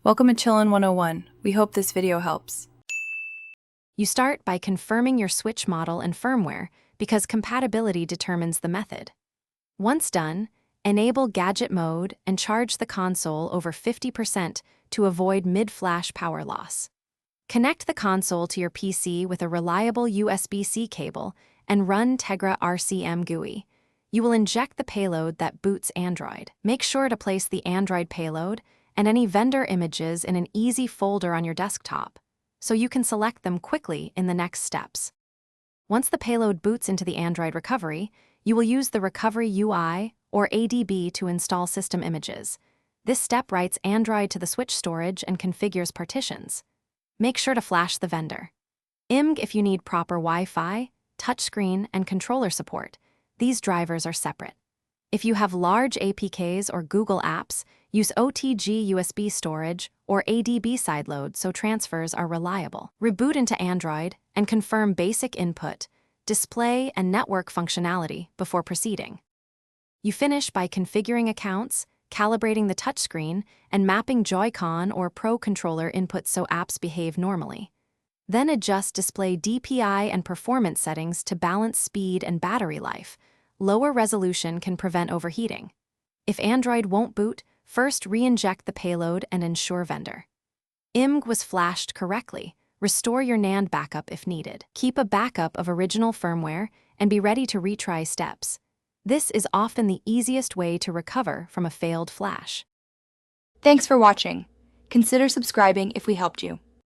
Welcome to Chillin' 101. We hope this video helps. You start by confirming your switch model and firmware because compatibility determines the method. Once done, enable gadget mode and charge the console over 50% to avoid mid-flash power loss. Connect the console to your PC with a reliable USB-C cable and run Tegra RCM GUI. You will inject the payload that boots Android. Make sure to place the Android payload and any vendor images in an easy folder on your desktop, so you can select them quickly in the next steps. Once the payload boots into the Android recovery, you will use the Recovery UI or ADB to install system images. This step writes Android to the switch storage and configures partitions. Make sure to flash the vendor. IMG if you need proper Wi-Fi, touchscreen, and controller support. These drivers are separate. If you have large APKs or Google Apps, use OTG USB storage or ADB sideload so transfers are reliable. Reboot into Android and confirm basic input, display, and network functionality before proceeding. You finish by configuring accounts, calibrating the touchscreen, and mapping Joy-Con or Pro controller inputs so apps behave normally. Then adjust display DPI and performance settings to balance speed and battery life. Lower resolution can prevent overheating. If Android won't boot, first re-inject the payload and ensure vendor. IMG was flashed correctly. Restore your NAND backup if needed. Keep a backup of original firmware and be ready to retry steps. This is often the easiest way to recover from a failed flash. Thanks for watching. Consider subscribing if we helped you.